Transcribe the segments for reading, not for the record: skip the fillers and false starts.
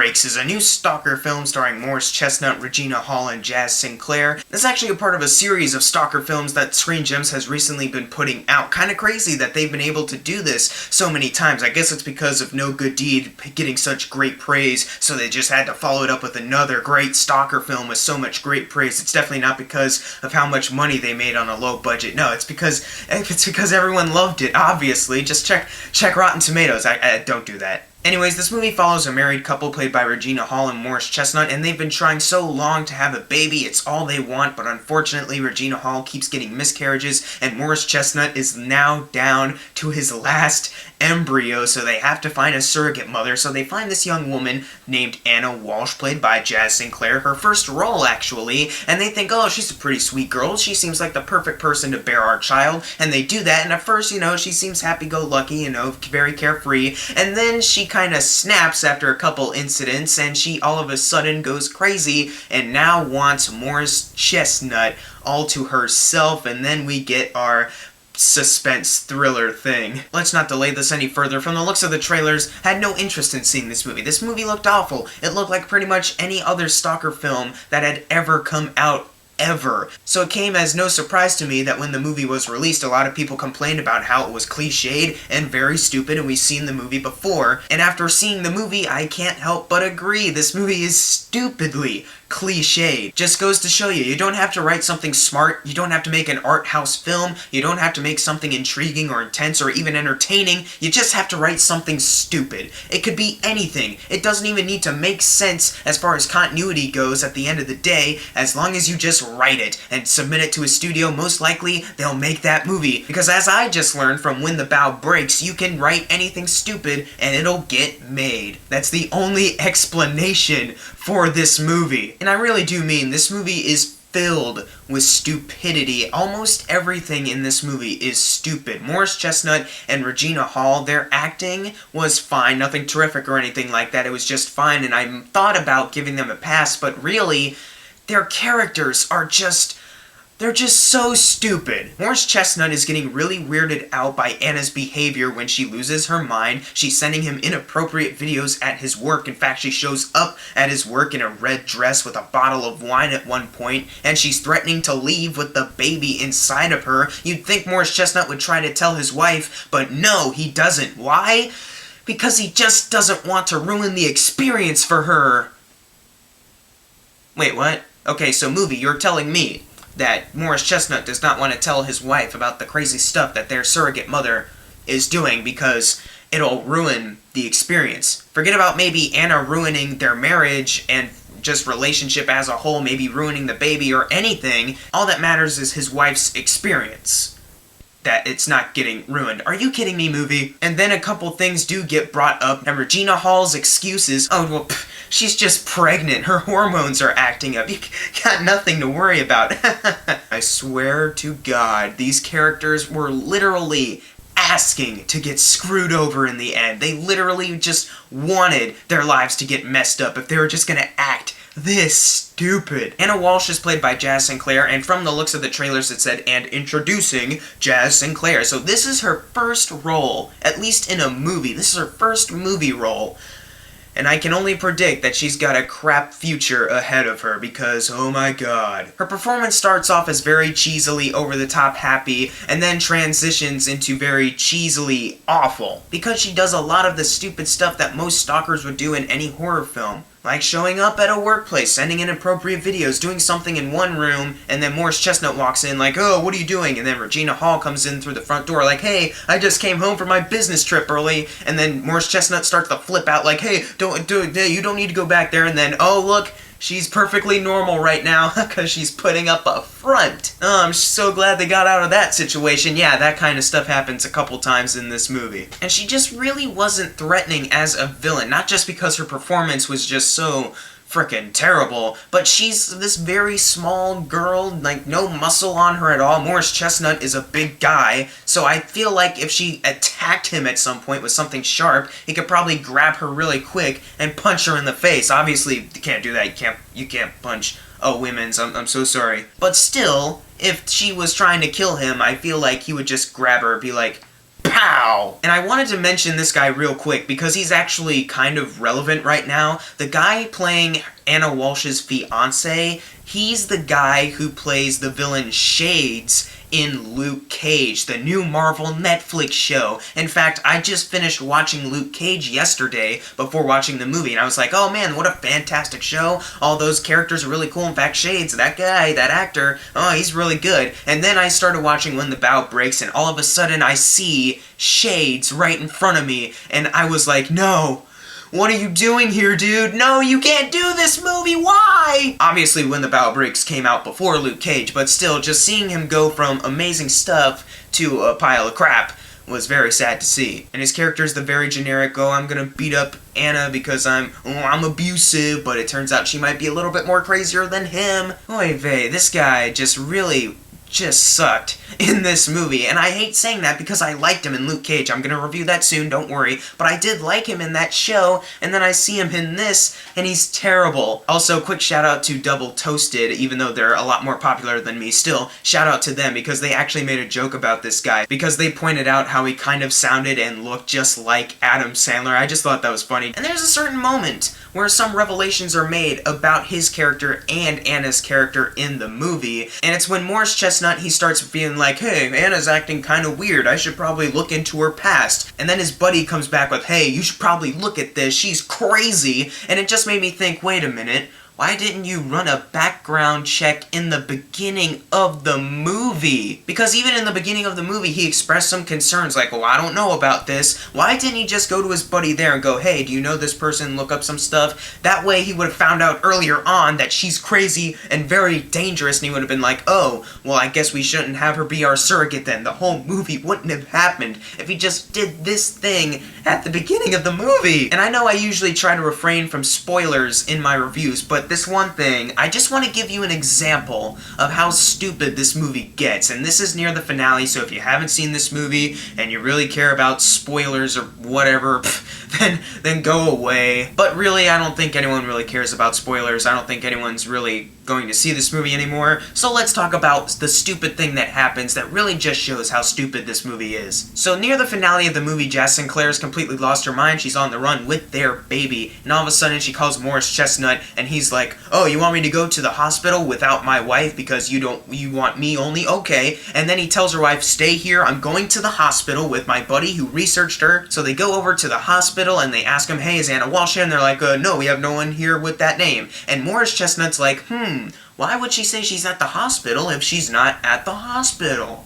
Breaks is a new stalker film starring Morris Chestnut, Regina Hall, and Jazz Sinclair. It's actually a part of a series of stalker films that Screen Gems has recently been putting out. Kinda crazy that they've been able to do this so many times. I guess it's because of No Good Deed getting such great praise, so they just had to follow it up with another great stalker film with so much great praise. It's definitely not because of how much money they made on a low budget. No, it's because everyone loved it, obviously. Just check Rotten Tomatoes. I don't do that. Anyways, this movie follows a married couple played by Regina Hall and Morris Chestnut, and they've been trying so long to have a baby. It's all they want, but unfortunately Regina Hall keeps getting miscarriages, and Morris Chestnut is now down to his last embryo, so they have to find a surrogate mother. So they find this young woman named Anna Walsh, played by Jazz Sinclair, her first role actually, and they think, oh, she's a pretty sweet girl, she seems like the perfect person to bear our child, and they do that, and at first, she seems happy-go-lucky, very carefree, and then she kind of snaps after a couple incidents, and she all of a sudden goes crazy, and now wants Morris Chestnut all to herself, and then we get our suspense thriller thing. Let's not delay this any further. From the looks of the trailers, I had no interest in seeing this movie. This movie looked awful. It looked like pretty much any other stalker film that had ever come out ever. So it came as no surprise to me that when the movie was released, a lot of people complained about how it was cliched and very stupid, and we've seen the movie before. And after seeing the movie, I can't help but agree. This movie is stupidly cliched. Just goes to show you, you don't have to write something smart, you don't have to make an art house film, you don't have to make something intriguing or intense or even entertaining, you just have to write something stupid. It could be anything. It doesn't even need to make sense as far as continuity goes at the end of the day. As long as you just write it and submit it to a studio, most likely they'll make that movie. Because as I just learned from When the Bough Breaks, you can write anything stupid and it'll get made. That's the only explanation for this movie. And I really do mean this movie is filled with stupidity. Almost everything in this movie is stupid. Morris Chestnut and Regina Hall, their acting was fine, nothing terrific or anything like that. It was just fine, and I thought about giving them a pass, but really, their characters are they're just so stupid. Morris Chestnut is getting really weirded out by Anna's behavior when she loses her mind. She's sending him inappropriate videos at his work. In fact, she shows up at his work in a red dress with a bottle of wine at one point, and she's threatening to leave with the baby inside of her. You'd think Morris Chestnut would try to tell his wife, but no, he doesn't. Why? Because he just doesn't want to ruin the experience for her. Wait, what? Okay, so movie, you're telling me that Morris Chestnut does not want to tell his wife about the crazy stuff that their surrogate mother is doing because it'll ruin the experience. Forget about maybe Anna ruining their marriage and just relationship as a whole, maybe ruining the baby or anything. All that matters is his wife's experience. That it's not getting ruined. Are you kidding me, movie? And then a couple things do get brought up, and Regina Hall's excuses, oh, well, she's just pregnant, her hormones are acting up, you got nothing to worry about. I swear to God, these characters were literally asking to get screwed over in the end. They literally just wanted their lives to get messed up if they were just gonna act this stupid. Anna Walsh is played by Jazz Sinclair, and from the looks of the trailers it said, and introducing Jazz Sinclair. So this is her first role, at least in a movie. This is her first movie role. And I can only predict that she's got a crap future ahead of her because, oh my god. Her performance starts off as very cheesily over-the-top happy and then transitions into very cheesily awful because she does a lot of the stupid stuff that most stalkers would do in any horror film. Like showing up at a workplace, sending inappropriate videos, doing something in one room, and then Morris Chestnut walks in like, oh, what are you doing? And then Regina Hall comes in through the front door like, hey, I just came home from my business trip early. And then Morris Chestnut starts to flip out like, hey, you don't need to go back there. And then, oh, look, she's perfectly normal right now because she's putting up a front. Oh, I'm so glad they got out of that situation. Yeah, that kind of stuff happens a couple times in this movie. And she just really wasn't threatening as a villain, not just because her performance was just so frickin' terrible, but she's this very small girl, like no muscle on her at all. Morris Chestnut is a big guy, so I feel like if she attacked him at some point with something sharp, he could probably grab her really quick and punch her in the face. Obviously, you can't do that. You can't punch women's. I'm so sorry. But still, if she was trying to kill him, I feel like he would just grab her and be like, pow! wow. And I wanted to mention this guy real quick because he's actually kind of relevant right now. The guy playing Anna Walsh's fiance, he's the guy who plays the villain Shades in Luke Cage, the new Marvel Netflix show. In fact, I just finished watching Luke Cage yesterday before watching the movie, and I was like, oh man, what a fantastic show. All those characters are really cool. In fact, Shades, that guy, that actor, oh, he's really good. And then I started watching When the Bough Breaks, and all of a sudden I see Shades right in front of me, and I was like, no. What are you doing here, dude? No, you can't do this movie! Why? Obviously, When the Bough Breaks came out before Luke Cage, but still, just seeing him go from amazing stuff to a pile of crap was very sad to see. And his character is the very generic, oh, I'm gonna beat up Anna because I'm abusive, but it turns out she might be a little bit more crazier than him. Oy vey, this guy just sucked in this movie, and I hate saying that because I liked him in Luke Cage. I'm gonna review that soon, don't worry, but I did like him in that show, and then I see him in this, and he's terrible. Also, quick shout out to Double Toasted, even though they're a lot more popular than me, still, shout out to them because they actually made a joke about this guy, because they pointed out how he kind of sounded and looked just like Adam Sandler. I just thought that was funny. And there's a certain moment where some revelations are made about his character and Anna's character in the movie, and it's when Morris Chestnut, he starts feeling like, hey, Anna's acting kind of weird, I should probably look into her past. And then his buddy comes back with, hey, you should probably look at this, she's crazy. And it just made me think, wait a minute, why didn't you run a background check in the beginning of the movie? Because even in the beginning of the movie, he expressed some concerns like, well, I don't know about this. Why didn't he just go to his buddy there and go, hey, do you know this person? Look up some stuff. That way he would have found out earlier on that she's crazy and very dangerous, and he would have been like, oh, well, I guess we shouldn't have her be our surrogate then. The whole movie wouldn't have happened if he just did this thing at the beginning of the movie. And I know I usually try to refrain from spoilers in my reviews, but this one thing, I just want to give you an example of how stupid this movie gets, and this is near the finale, so if you haven't seen this movie and you really care about spoilers or whatever, then go away. But really, I don't think anyone really cares about spoilers. I don't think anyone's really going to see this movie anymore, so let's talk about the stupid thing that happens that really just shows how stupid this movie is. So near the finale of the movie, Jazz Sinclair's completely lost her mind. She's on the run with their baby, and all of a sudden she calls Morris Chestnut, and he's like, oh, you want me to go to the hospital without my wife because you want me only? Okay. And then he tells her wife, stay here, I'm going to the hospital with my buddy who researched her. So they go over to the hospital and they ask him, hey, is Anna Walsh here? And they're like, no, we have no one here with that name. And Morris Chestnut's like, why would she say she's at the hospital if she's not at the hospital?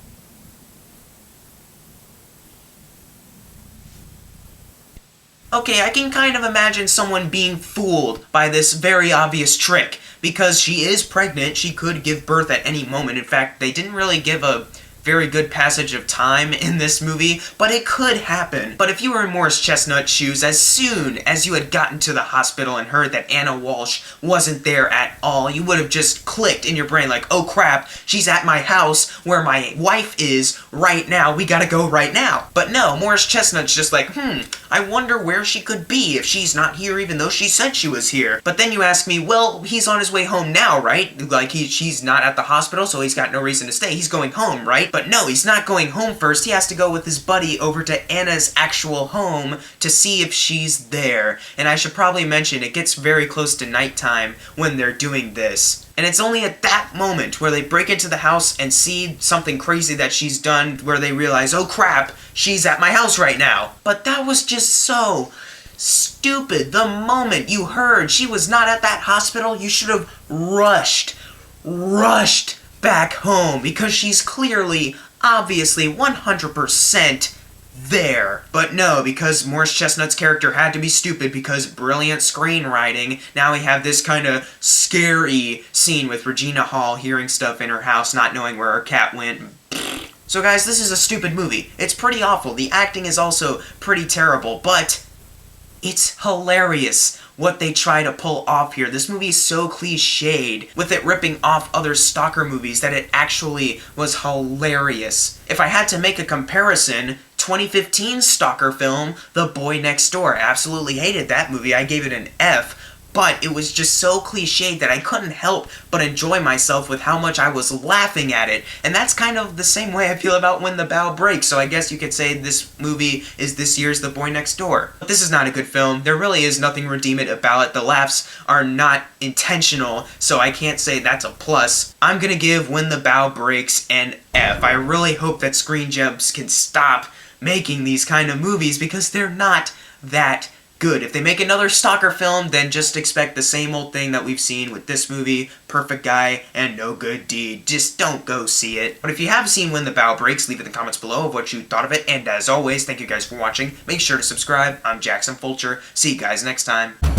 Okay, I can kind of imagine someone being fooled by this very obvious trick, because she is pregnant, she could give birth at any moment. In fact, they didn't really give a very good passage of time in this movie, but it could happen. But if you were in Morris Chestnut's shoes, as soon as you had gotten to the hospital and heard that Anna Walsh wasn't there at all, you would have just clicked in your brain like, oh crap, she's at my house where my wife is right now, we gotta go right now. But no, Morris Chestnut's just like, I wonder where she could be if she's not here even though she said she was here. But then you ask me, well, he's on his way home now, right? Like, she's not at the hospital, so he's got no reason to stay. He's going home, right? But no, he's not going home first. He has to go with his buddy over to Anna's actual home to see if she's there. And I should probably mention, it gets very close to nighttime when they're doing this. And it's only at that moment where they break into the house and see something crazy that she's done where they realize, oh crap, she's at my house right now. But that was just so stupid. The moment you heard she was not at that hospital, you should have rushed back home, because she's clearly, obviously, 100% there. But no, because Morris Chestnut's character had to be stupid because brilliant screenwriting, now we have this kind of scary scene with Regina Hall hearing stuff in her house, not knowing where her cat went. So guys, this is a stupid movie. It's pretty awful. The acting is also pretty terrible, but it's hilarious what they try to pull off here. This movie is so cliched, with it ripping off other stalker movies, that it actually was hilarious. If I had to make a comparison, 2015 stalker film, The Boy Next Door. I absolutely hated that movie. I gave it an F. but it was just so cliched that I couldn't help but enjoy myself with how much I was laughing at it. And that's kind of the same way I feel about When the Bough Breaks, so I guess you could say this movie is this year's The Boy Next Door. But this is not a good film. There really is nothing redeeming about it. The laughs are not intentional, so I can't say that's a plus. I'm gonna give When the Bough Breaks an F. I really hope that Screen Gems can stop making these kind of movies because they're not that good. If they make another stalker film, then just expect the same old thing that we've seen with this movie, perfect guy and no good deed. Just don't go see it. But if you have seen When the Bough Breaks, leave it in the comments below of what you thought of it, and as always, thank you guys for watching. Make sure to subscribe. I'm Jackson Fulcher. See you guys next time.